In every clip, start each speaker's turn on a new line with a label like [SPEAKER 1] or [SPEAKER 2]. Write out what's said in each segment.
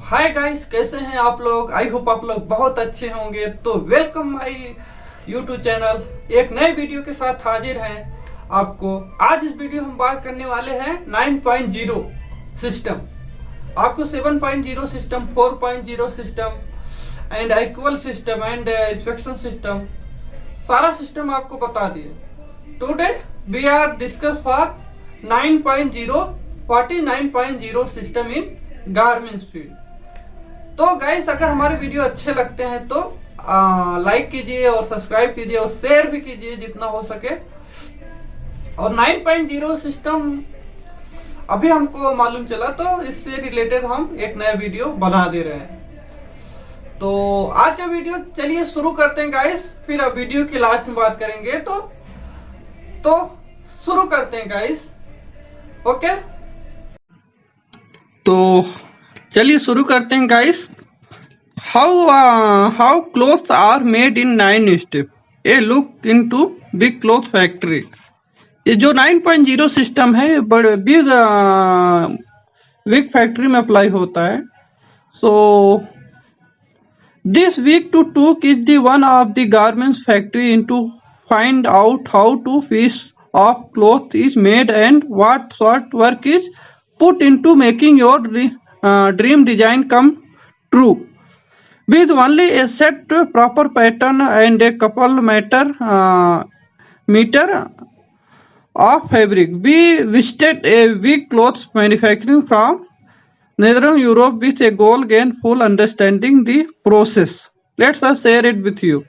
[SPEAKER 1] Hi guys, कैसे हैं आप लोग। आई होप आप लोग बहुत अच्छे होंगे। तो वेलकम माय यूट्यूब चैनल। एक नए वीडियो के साथ हाजिर हैं आपको। आज इस वीडियो हम बात करने वाले हैं 9.0 सिस्टम। आपको 7.0 system, 4.0 system and equal system and inspection system, सारा सिस्टम आपको बता दिए। Today we are discuss for 9.0 49.0 system in garments field. तो गाइस, अगर हमारे वीडियो अच्छे लगते हैं तो लाइक कीजिए और सब्सक्राइब कीजिए और शेयर भी कीजिए जितना हो सके। और 9.0 सिस्टम अभी हमको मालूम चला, तो इससे रिलेटेड हम एक नया वीडियो बना दे रहे हैं। तो आज का वीडियो चलिए शुरू करते हैं गाइस, फिर अब वीडियो की लास्ट में बात करेंगे। तो शुरू करते हैं गाइस। ओके, तो चलिए शुरू करते हैं guys. How clothes are made in 9 step, a look into big cloth factory. ये जो 9.0 सिस्टम है बड़े बिग फैक्ट्री में अप्लाई होता है। So this week to took is the one of the garments factory in to find out how to piece of cloth is made and what sort work is put into making your dream design come true. With only a set proper pattern and a couple meter of fabric, we visited a big clothes manufacturing from Northern Europe with a goal gain full understanding the process. Let's us share it with you.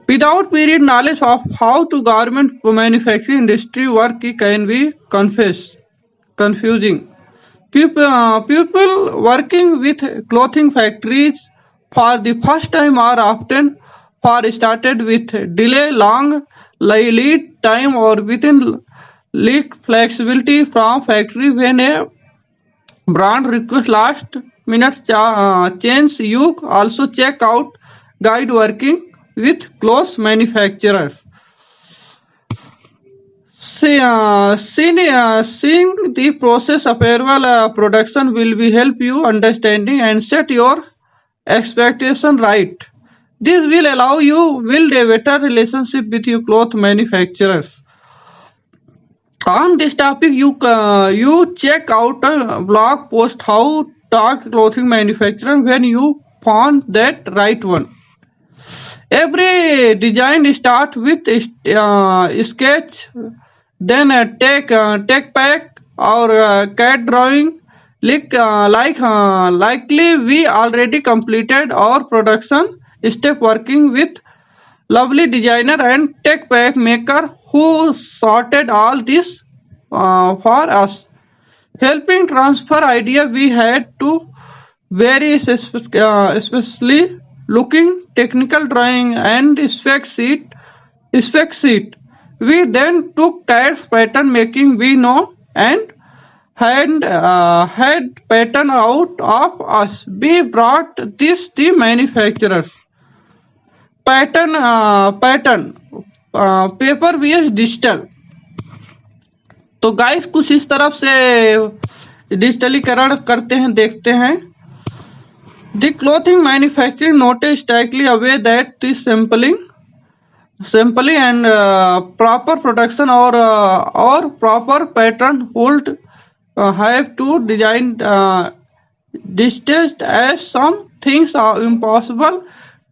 [SPEAKER 1] Without period knowledge of how to garment manufacturing industry work can be confusing. People working with clothing factories for the first time are often started with delay, long lead time, or within leak flexibility from factory. When a brand request last minute change, you also check out guide working with clothes manufacturers. Seeing the process of parallel production will be help you understanding and set your expectation right. This will allow you build a better relationship with your cloth manufacturers. On this topic, you check out a blog post how talk clothing manufacturer when you found that right one. Every design start with sketch, then take pack or CAD drawing. Likely we already completed our production step working with lovely designer and tech pack maker who sorted all this for us, helping transfer idea we had to very especially looking technical drawing and spec sheet. We then took CAD pattern making we know and had pattern out of us. We brought this the manufacturers. Pattern paper vs digital. तो guys कुछ इस तरफ से डिजिटलीकरण करते हैं, देखते हैं। The clothing manufacturing noted strictly away that the sampling and proper production or proper pattern would have to design distance, as some things are impossible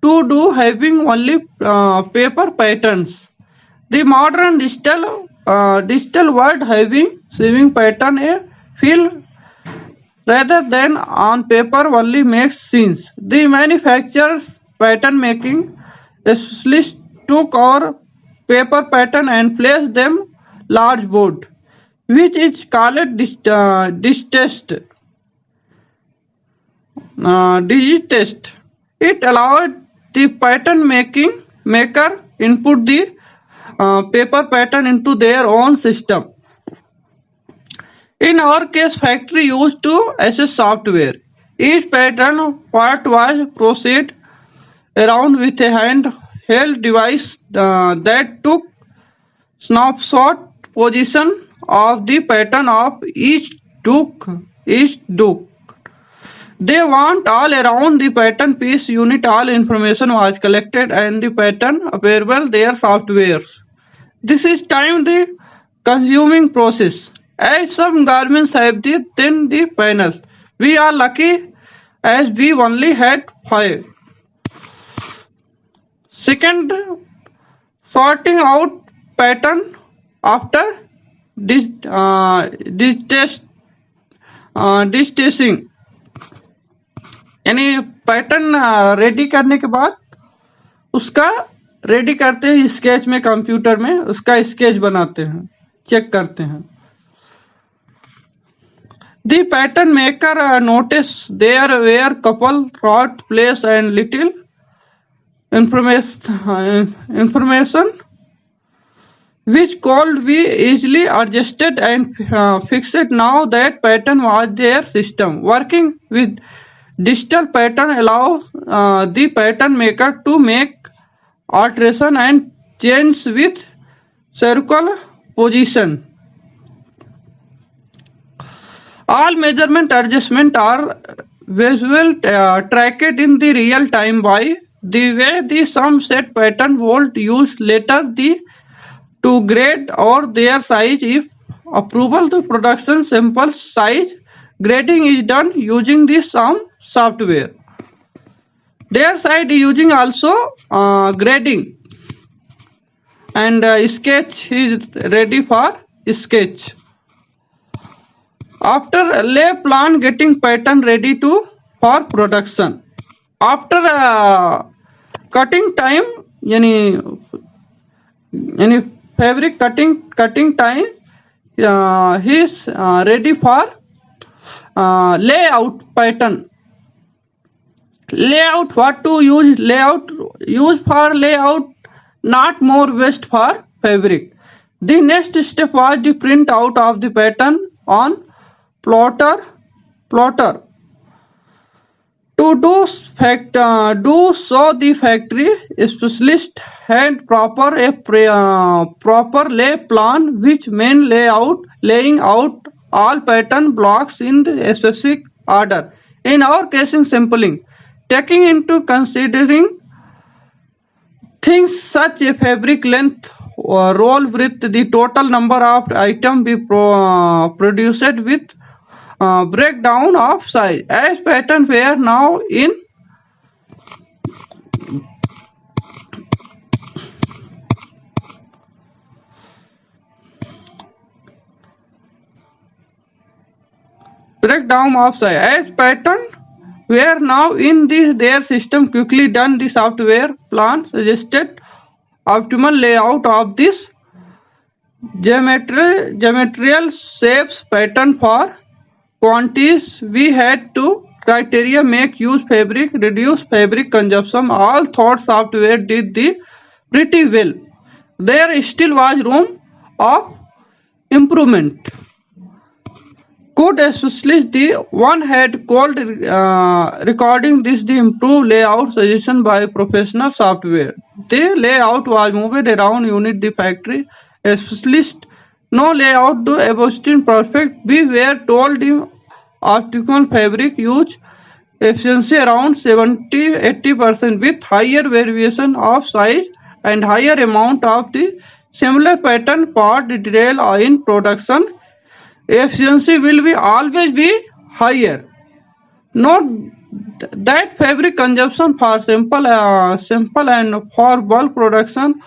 [SPEAKER 1] to do having only paper patterns. The modern digital world having sewing pattern a feel rather than on paper only makes sense. The manufacturer's pattern making specialist took our paper pattern and placed them large board, which is called digitest. It allowed the pattern maker input the paper pattern into their own system. In our case, factory used to access software. Each pattern part was processed around with a handheld device that took snapshot position of the pattern of each duke. They want all around the pattern piece unit all information was collected and the pattern available their softwares. This is time the consuming process. As some garments have then the panel. We are lucky as we only had 5. Second, sorting out pattern after distancing, यानी pattern ready करने के बाद उसका ready करते हैं sketch में, computer में उसका स्केच बनाते हैं, चेक करते हैं. The pattern maker noticed there were couple thought, place and little information which could be easily adjusted and fixed. Now that pattern was their system. Working with digital pattern allows the pattern maker to make alteration and change with circle position. All measurement adjustments are visual tracked in the real time by the way the some set pattern volt used later to grade or their size. If approval, the production sample size grading is done using the some software. Their side using also grading, and sketch is ready for sketch. After lay plan getting pattern ready for production. After cutting time, यानी fabric cutting time, he is ready for layout pattern. Layout, what to use? Layout use for layout, not more waste for fabric. The next step was the print out of the pattern on plotter. To do so, the factory specialist had proper lay plan, which meant laying out all pattern blocks in the specific order. In our casing sampling, taking into considering things such as fabric length, roll width, the total number of items we produced with breakdown of size. As pattern were now in their system, quickly done. The software plan suggested optimal layout of this geometrical shapes pattern for quantities. We had to criteria: make use fabric, reduce fabric consumption. All thought software did the pretty well. There still was room of improvement. Could especially the one had called recording this the improved layout suggestion by professional software. The layout was moved around unit the factory specialist. No layout to Agustin perfect. We were told the optical fabric use efficiency around 70-80% with higher variation of size and higher amount of the similar pattern part detail in production. Efficiency will be always be higher. Note that fabric consumption for simple and for bulk production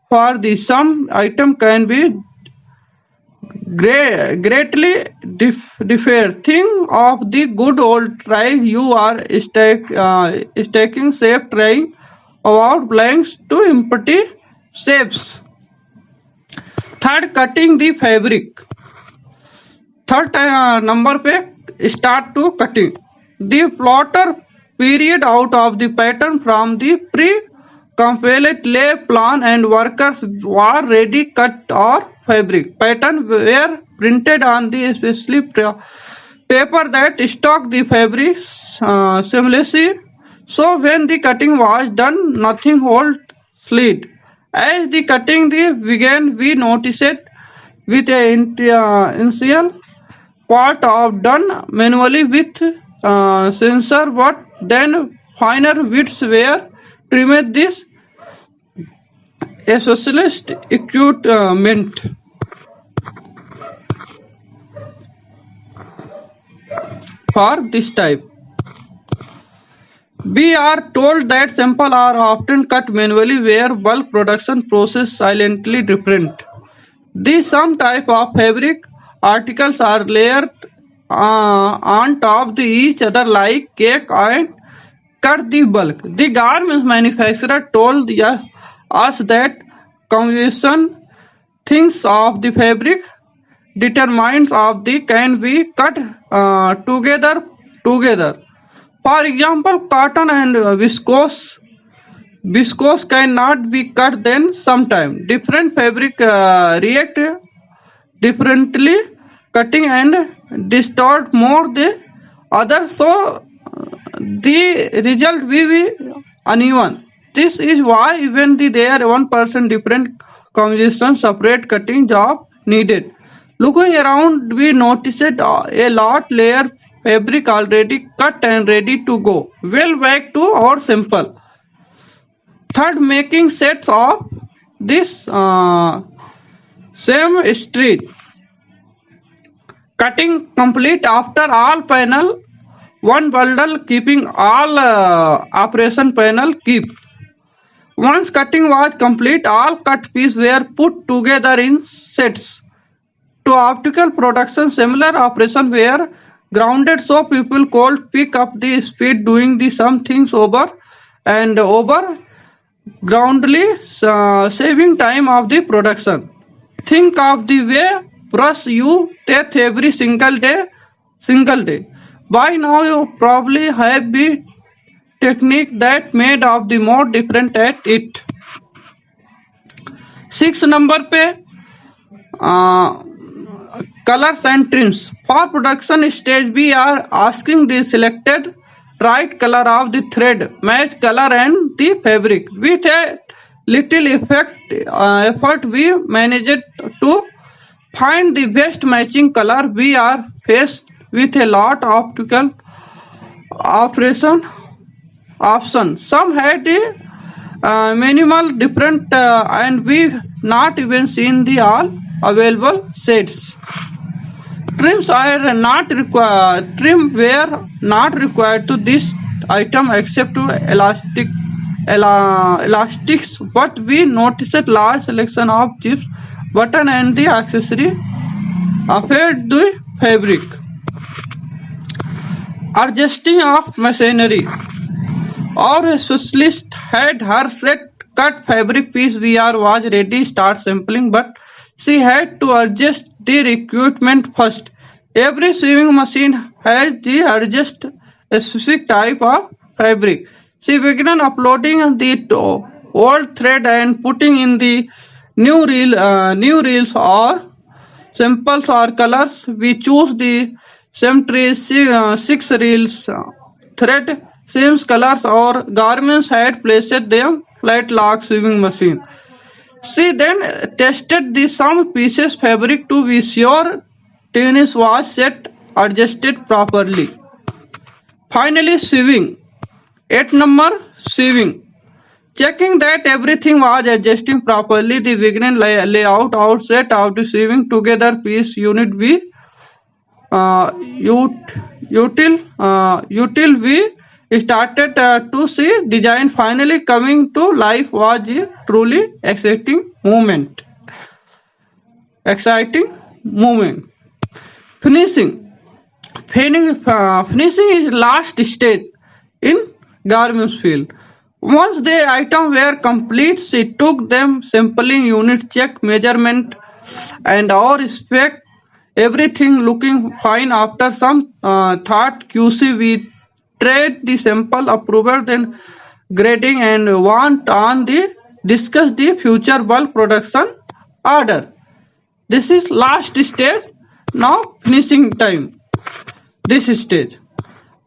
[SPEAKER 1] for the some item can be greatly differ. Think of the good old try you are stacking shape, trying about blanks to empty shapes. Third, cutting the fabric. Third number पे start to cutting the plotter period out of the pattern from the pre-compiled lay plan and workers were ready cut or fabric. Pattern were printed on the specially paper that stock the fabric seamlessly. So when the cutting was done, nothing hold slid. As the cutting began, we noticed with an initial part of done manually with sensor, but then finer widths were trimmed. This a socialist equipment for this type. We are told that samples are often cut manually where bulk production process silently different. These some type of fabric articles are layered on top of each other like cake and cut the bulk. The garment manufacturer told us that combination things of the fabric determinants of the can be cut together. For example, cotton and viscose cannot be cut then sometime. Different fabric react differently, cutting and distort more the other, so the result will be uneven. This is why even there 1% different combination separate cutting job needed. Looking around, we noticed a lot layer fabric already cut and ready to go. Well back to our sample. Third, making sets of this same street. Cutting complete after all panel, one bundle keeping all operation panel keep. Once cutting was complete, all cut pieces were put together in sets. To optical production, similar operation were grounded so people could pick up the speed doing the some things over and over groundly, saving time of the production. Think of the way brush you teeth every single day. By now you probably have the technique that made of the more different at it. 6 number पे colors and trims. For production stage, we are asking the selected right color of the thread, match color and the fabric. With a little effort, we managed to find the best matching color. We are faced with a lot of optical options. Some had the minimal different and we not even seen the all available shades. Trims are not required. Trim were not required to this item except to elastics. But we noticed large selection of chips, button, and the accessory affect the fabric. Adjusting of machinery. Our specialist had her set cut fabric piece. VR was ready start sampling, but she had to adjust the equipment first. Every sewing machine has the adjust a specific type of fabric. She began uploading the old thread and putting in the new reels or samples or colors. We choose the symmetry 6 reels thread, seams, colors, or garments had placed them flat lock sewing machine. She then tested the some pieces fabric to be sure tennis was set adjusted properly. Finally, sewing. 8 number sewing. Checking that everything was adjusting properly, the beginning layout outset of the sewing together piece unit we util we started to see design finally coming to life was a truly exciting moment. Finishing. Finishing is last stage in garments field. Once the items were complete, she took them sampling unit check measurement and our spec everything looking fine. After some thought QC we trade the sample approval then grading and want on the discuss the future bulk production order. This is last stage. Now finishing time. This stage.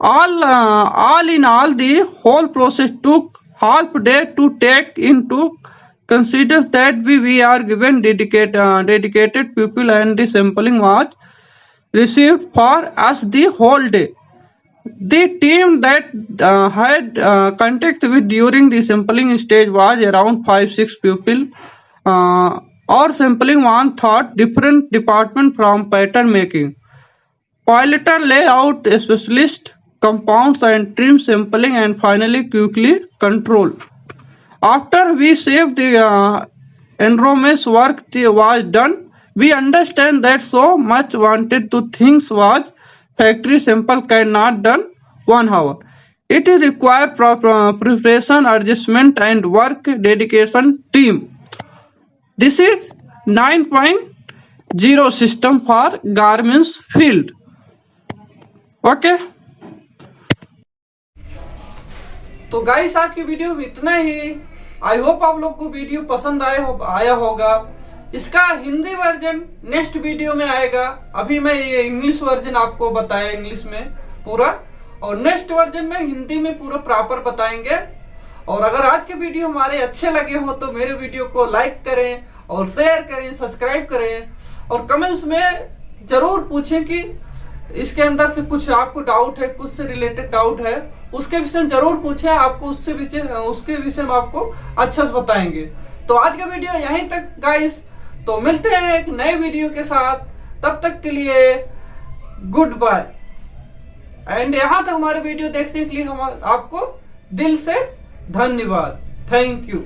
[SPEAKER 1] All in all, the whole process took half day to take into consider that we are given dedicated people and the sampling was received for us the whole day. The team that had contact with during the sampling stage was around 5-6 people. Or sampling one thought different department from pattern making. Piloter layout specialist, compounds and trim sampling, and finally quickly control. After we saved the enormous work was done, we understand that so much wanted to things was factory simple cannot done 1 hour. It is require preparation, adjustment, and work dedication team. This is 9.0 system for garments field. Okay. तो guys आज की video में इतना ही। I hope आप लोग को video पसंद आया होगा। इसका हिंदी वर्जन नेक्स्ट वीडियो में आएगा। अभी मैं ये इंग्लिश वर्जन आपको बताया इंग्लिश में पूरा, और नेक्स्ट वर्जन में हिंदी में पूरा प्रॉपर बताएंगे। और अगर आज के वीडियो हमारे अच्छे लगे हो तो मेरे वीडियो को लाइक करें और शेयर करें, सब्सक्राइब करें, और कमेंट्स में जरूर पूछें कि इसके अंदर से कुछ आपको डाउट है, कुछ से रिलेटेड डाउट है, उसके विषय में जरूर पूछें। आपको उसके विषय में आपको अच्छे से बताएंगे। तो आज का वीडियो यहीं तक गाइस, तो मिलते हैं एक नए वीडियो के साथ। तब तक के लिए गुड बाय। एंड यहाँ तक हमारे वीडियो देखने के लिए हम आपको दिल से धन्यवाद। Thank you.